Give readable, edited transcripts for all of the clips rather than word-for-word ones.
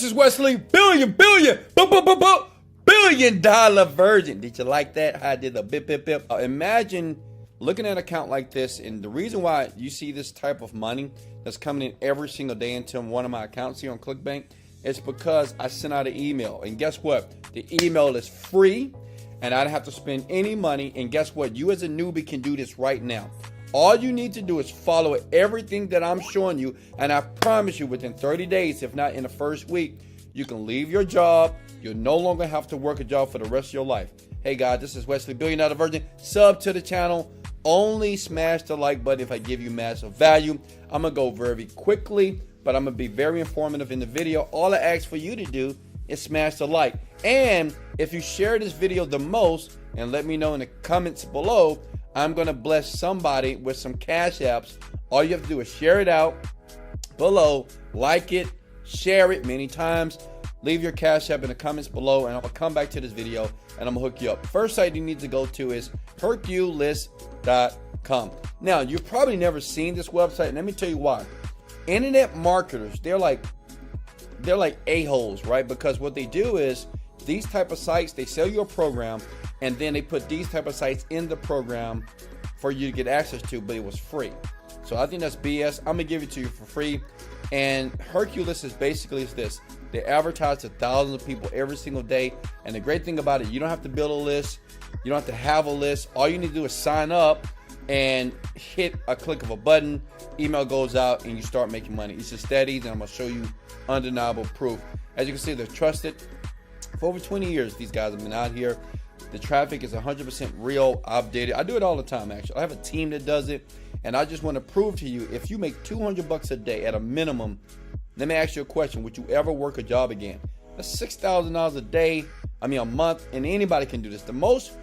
This is Wesley, billion dollar virgin. Did you like that? How I did the bip, bip, bip. Imagine looking at an account like this, and the reason why you see this type of money that's coming in every single day into one of my accounts here on ClickBank is because I sent out an email. And guess what? The email is free, and I don't have to spend any money. And guess what? You as a newbie can do this right now. All you need to do is follow everything that I'm showing you, and I promise you within 30 days, if not in the first week, you can leave your job. You'll no longer have to work a job for the rest of your life. Hey guys, this is Wesley, Billion Dollar Virgin. Sub to the channel. Only smash the like button if I give you massive value. I'm going to go very quickly, but I'm going to be very informative in the video. All I ask for you to do is smash the like. And if you share this video the most, and let me know in the comments below, I'm going to bless somebody with some cash apps. All you have to do is share it out below, like it, share it many times, leave your cash app in the comments below, and I'm going to come back to this video and I'm going to hook you up. First site you need to go to is Herculist.com. Now, you've probably never seen this website, and let me tell you why. Internet marketers, they're like a-holes, right? Because what they do is these type of sites, they sell you a program, and then they put these type of sites in the program for you to get access to, but it was free. So I think that's BS. I'm gonna give it to you for free. And Herculist is basically this. They advertise to thousands of people every single day. And the great thing about it, you don't have to build a list. You don't have to have a list. All you need to do is sign up and hit a click of a button. Email goes out and you start making money. It's just that easy. I'm gonna show you undeniable proof. As you can see, they're trusted. For over 20 years, these guys have been out here. The traffic is 100% real, updated. I do it all the time, actually. I have a team that does it, and I just want to prove to you, if you make 200 bucks a day at a minimum, let me ask you a question. Would you ever work a job again? That's $6,000 a day, a month, and anybody can do this. Most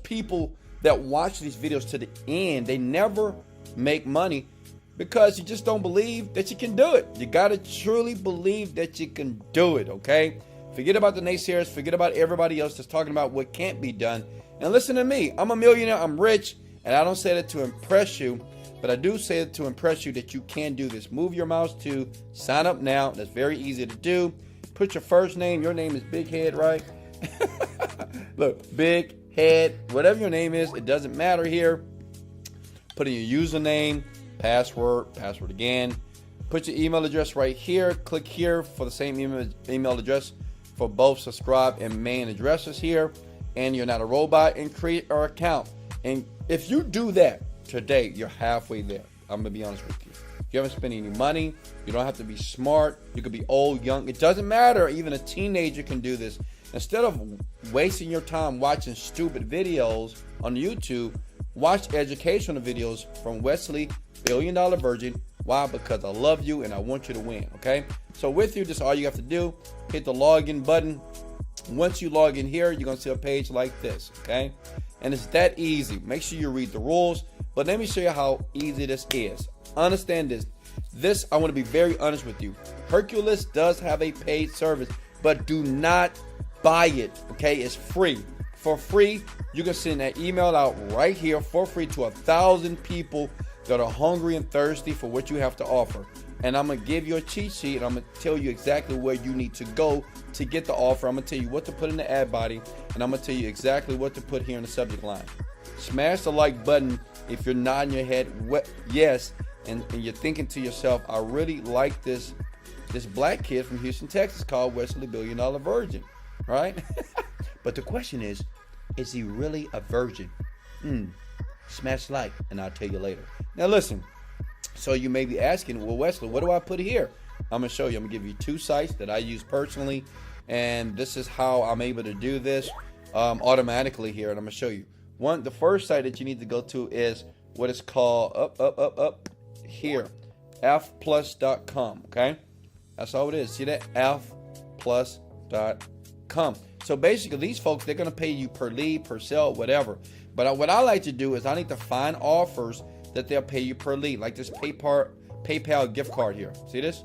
people that watch these videos to the end, they never make money because you just don't believe that you can do it. You got to truly believe that you can do it, okay? Forget about the naysayers. Forget about everybody else that's talking about what can't be done. And listen to me. I'm a millionaire. I'm rich. And I don't say that to impress you, but I do say it to impress you that you can do this. Move your mouse to sign up now. That's very easy to do. Put your first name. Your name is Big Head, right? Look, Big Head. Whatever your name is, it doesn't matter here. Put in your username, password again. Put your email address right here. Click here for the same email address for both subscribe and main addresses here, and you're not a robot, and create our account. And if you do that today, you're halfway there. I'm gonna be honest with you. You haven't spent any money. You don't have to be smart. You could be old, young. It doesn't matter. Even a teenager can do this. Instead of wasting your time watching stupid videos on YouTube, watch educational videos from Wesley, Billion Dollar Virgin. Why? Because I love you and I want you to win, okay? So with you, this all you have to do, hit the login button. Once you log in here, you're gonna see a page like this, okay? And it's that easy. Make sure you read the rules, but let me show you how easy this is. Understand this. This, I wanna be very honest with you. Herculist does have a paid service, but do not buy it, okay? It's free. For free, you can send that email out right here for free to 1,000 people that are hungry and thirsty for what you have to offer. And I'm gonna give you a cheat sheet, and I'm gonna tell you exactly where you need to go to get the offer. I'm gonna tell you what to put in the ad body, and I'm gonna tell you exactly what to put here in the subject line. Smash the like button if you're nodding your head yes, and you're thinking to yourself, I really like this black kid from Houston, Texas called Wesley, Billion Dollar Virgin, right? But the question is he really a virgin? Smash like, and I'll tell you later. Now listen, so you may be asking, well, Wesley, what do I put here? I'm gonna show you. I'm gonna give you two sites that I use personally, and this is how I'm able to do this automatically here, and I'm gonna show you. The first site that you need to go to is what is called up here, fplus.com, okay? That's all it is. See that? fplus.com. So basically, these folks, they're gonna pay you per lead, per sale, whatever. But what I like to do is I need to find offers that they'll pay you per lead, like this PayPal gift card here. See this?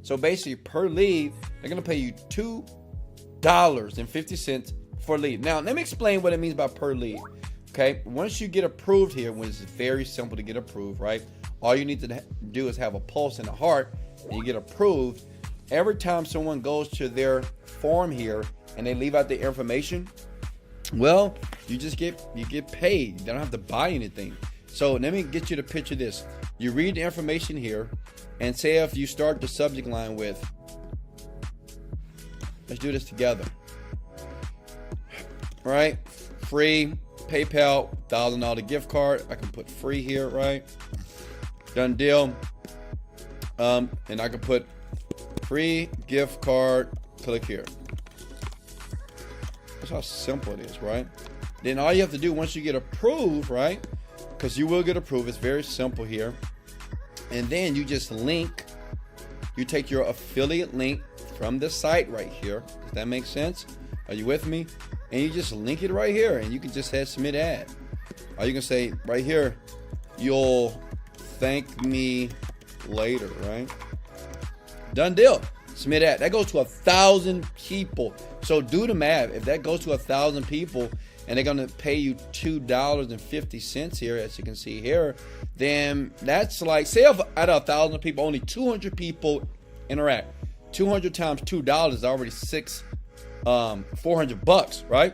So basically, per lead, they're gonna pay you $2.50 for lead. Now, let me explain what it means by per lead. Okay, once you get approved here, when it's very simple to get approved, right? All you need to do is have a pulse and a heart, and you get approved. every time someone goes to their form here and they leave out the information, well, you get paid. You don't have to buy anything. So let me get you to picture this. You read the information here, and say if you start the subject line with, let's do this together. All right, free PayPal $1,000 gift card. I can put free here, right? Done deal. And I can put free gift card. Click here. That's how simple it is, right? Then all you have to do once you get approved, right? Because you will get approved. It's very simple here. And then you just link. You take your affiliate link from the site right here. Does that make sense? Are you with me? And you just link it right here, and you can just hit submit ad. Or you can say right here, you'll thank me later, right? Done deal. Submit ad. That goes to 1,000 people. So do the math. If that goes to 1,000 people and they're gonna pay you $2.50 here, as you can see here, then that's like, say if out of 1,000 people, only 200 people interact. 200 times $2 is already $400, right?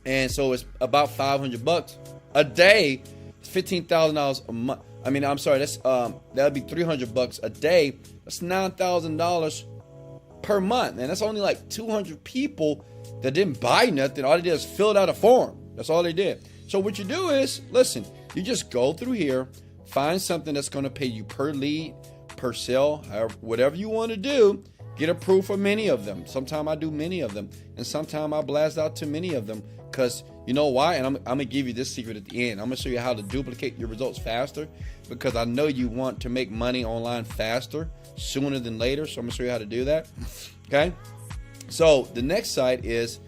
And so it's about $500 a day. $15,000 a month. I mean, I'm sorry, that's that'd be $300 a day. That's $9,000 per month, and that's only like 200 people that didn't buy nothing. All they did is filled out a form. That's all they did. So what you do is, listen, you just go through here, find something that's going to pay you per lead, per sale, however, whatever you want to do. Get approved for many of them. Sometimes I do many of them, and sometimes I blast out to many of them, because you know why? And I'm going to give you this secret at the end. I'm going to show you how to duplicate your results faster, because I know you want to make money online faster, sooner than later. So I'm going to show you how to do that. Okay. So the next site is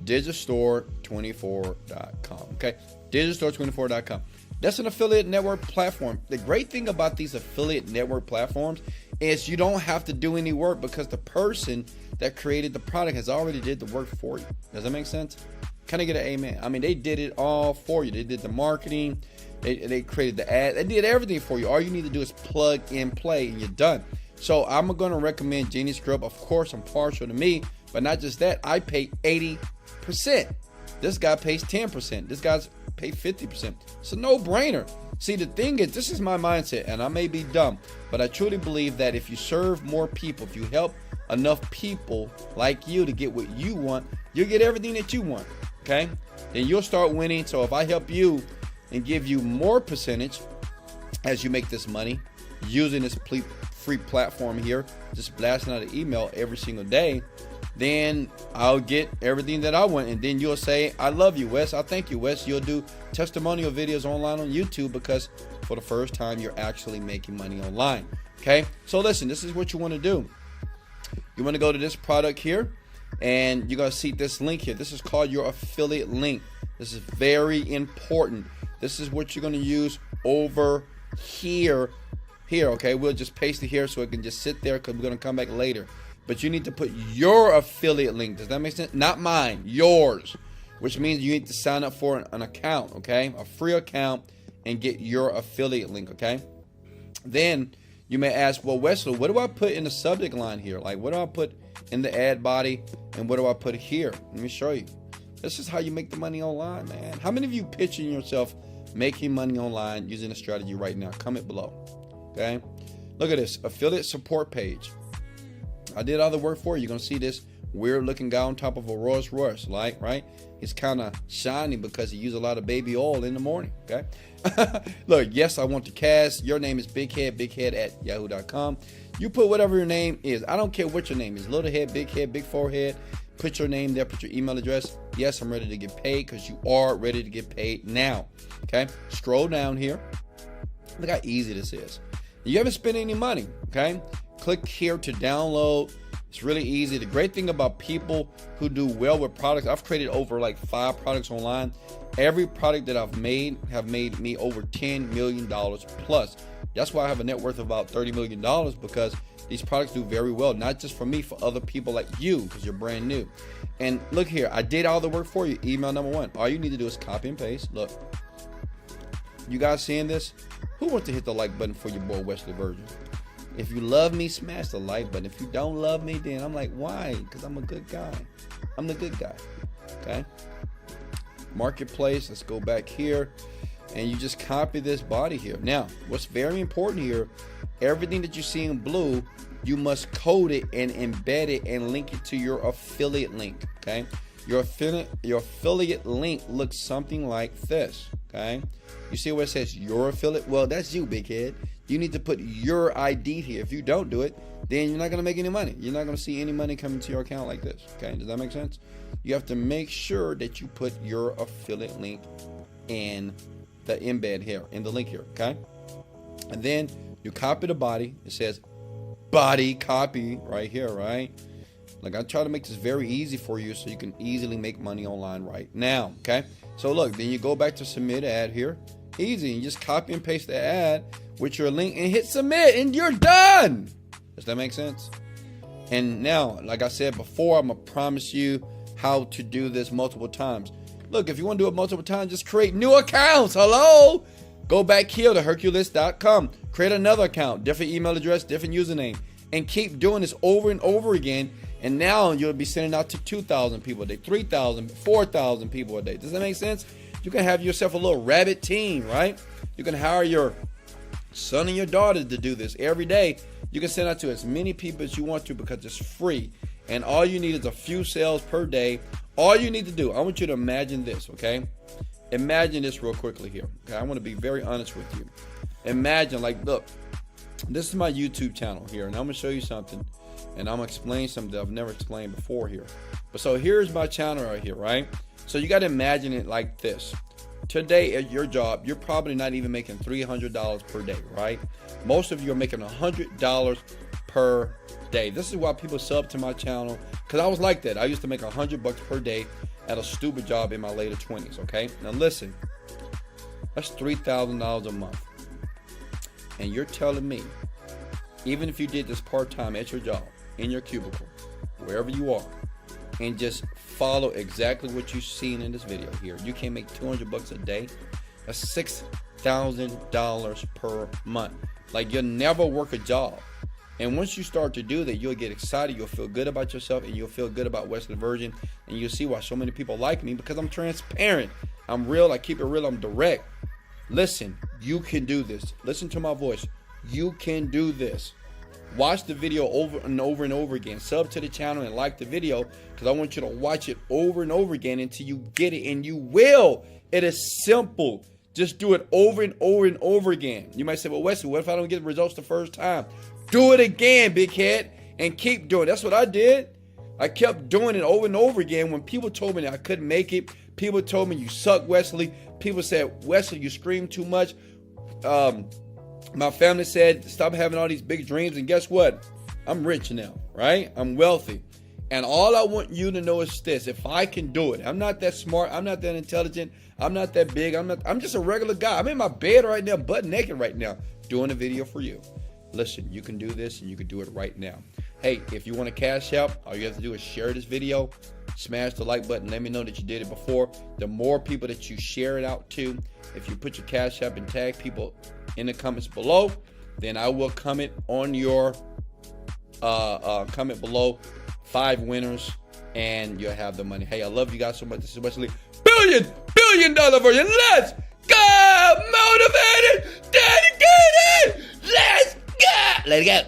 Digistore24.com. Okay. Digistore24.com. That's an affiliate network platform. The great thing about these affiliate network platforms is you don't have to do any work, because the person that created the product has already did the work for you. Does that make sense? Can I get an amen? I mean, they did it all for you. They did the marketing. They created the ad. They did everything for you. All you need to do is plug and play, and you're done. So I'm going to recommend Genius Grub. Of course, I'm partial to me, but not just that. I pay 80%. This guy pays 10%. This guy's pay 50%. It's a no-brainer. See, the thing is, this is my mindset, and I may be dumb, but I truly believe that if you serve more people, if you help enough people like you to get what you want, you'll get everything that you want, okay? Then you'll start winning. So if I help you and give you more percentage as you make this money using this free platform here, just blasting out an email every single day, then I'll get everything that I want. And then you'll say, I love you, Wes. I thank you, Wes. You'll do testimonial videos online on YouTube, because for the first time, you're actually making money online. Okay. So listen, this is what you want to do. You want to go to this product here, and you're going to see this link here. This is called your affiliate link. This is very important. This is what you're going to use over here. Okay. We'll just paste it here so it can just sit there, because we're going to come back later. But you need to put your affiliate link. Does that make sense? Not mine, yours. Which means you need to sign up for an account, okay? A free account, and get your affiliate link, okay? Then you may ask, well, Wesley, what do I put in the subject line here? Like, what do I put in the ad body, and what do I put here? Let me show you. This is how you make the money online, man. How many of you picturing yourself making money online using a strategy right now? Comment below, okay? Look at this, affiliate support page. I did all the work for you. You're going to see this weird looking guy on top of a Rolls Royce, like, right? He's kind of shiny because he used a lot of baby oil in the morning, okay? Look, yes, I want to cast. Your name is bighead@yahoo.com. You put whatever your name is. I don't care what your name is. Little head, big forehead. Put your name there. Put your email address. Yes, I'm ready to get paid, because you are ready to get paid now, okay? Scroll down here. Look how easy this is. You haven't spent any money, okay? Click here to download. It's really easy. The great thing about people who do well with products, I've created over like 5 products online. Every product that I've made have made me over $10 million plus. That's why I have a net worth of about $30 million, because these products do very well, not just for me, for other people like you, because you're brand new. And look here, I did all the work for you. Email number 1. All you need to do is copy and paste. Look, you guys seeing this? Who wants to hit the like button for your boy Wesley Virgin? If you love me, smash the like button. If you don't love me, then I'm like, why? Because I'm a good guy. I'm the good guy. Okay. Marketplace. Let's go back here. And you just copy this body here. Now, what's very important here, everything that you see in blue, you must code it and embed it and link it to your affiliate link. Okay. Your affiliate link looks something like this. Okay. You see where it says your affiliate? Well, that's you, big head. You need to put your ID here. If you don't do it, then you're not going to make any money. You're not going to see any money coming to your account like this. Okay. Does that make sense? You have to make sure that you put your affiliate link in the embed here, in the link here. Okay. And then you copy the body. It says body copy right here, right? Like, I try to make this very easy for you so you can easily make money online right now. Okay. So look, then you go back to submit ad here. Easy. You just copy and paste the ad with your link and hit submit and you're done. Does that make sense? And now, like I said before, I'm going to promise you how to do this multiple times. Look, if you want to do it multiple times, just create new accounts. Hello? Go back here to Hercules.com. Create another account, different email address, different username, and keep doing this over and over again. And now you'll be sending out to 2,000 people a day, 3,000, 4,000 people a day. Does that make sense? You can have yourself a little rabbit team, right? You can hire your son and your daughter to do this every day. You can send out to as many people as you want to because it's free. And all you need is a few sales per day. All you need to do, I want you to imagine this, okay? Imagine this real quickly here. Okay, I want to be very honest with you. Imagine, like, look, this is my YouTube channel here, and I'm going to show you something. And I'm going to explain something that I've never explained before here. But so here's my channel right here, right? So you got to imagine it like this. Today at your job, you're probably not even making $300 per day, right? Most of you are making $100 per day. This is why people sub to my channel, because I was like that. I used to make $100 per day at a stupid job in my later 20s, okay? Now listen, that's $3,000 a month. And you're telling me, even if you did this part-time at your job, in your cubicle, wherever you are, and just follow exactly what you've seen in this video here, you can make $200 a day. That's $6,000 per month. Like, you'll never work a job. And once you start to do that, you'll get excited, you'll feel good about yourself, and you'll feel good about Wesley Virgin, and you'll see why so many people like me, because I'm transparent, I'm real, I keep it real, I'm direct. Listen, you can do this. Listen to my voice. You can do this. Watch the video over and over and over again. Sub to the channel and like the video, because I want you to watch it over and over again until you get it, and you will. It is simple. Just do it over and over and over again. You might say, well, Wesley, what if I don't get results the first time? Do it again, big head, and keep doing it. That's what I did. I kept doing it over and over again. When people told me that I couldn't make it, people told me, you suck, Wesley. People said, Wesley, you scream too much. My family said, stop having all these big dreams. And guess what? I'm rich now, right? I'm wealthy. And all I want you to know is this. If I can do it, I'm not that smart. I'm not that intelligent. I'm not that big. I'm just a regular guy. I'm in my bed right now, butt naked right now, doing a video for you. Listen, you can do this, and you can do it right now. Hey, if you want to cash out, all you have to do is share this video, smash the like button, let me know that you did it before. The more people that you share it out to, if you put your cash app and tag people in the comments below, then I will comment on your comment below 5 winners, and you'll have the money. Hey, I love you guys so much. This is Wesley billion dollar version. Let's go! Motivated, dedicated, let's go! Let it go.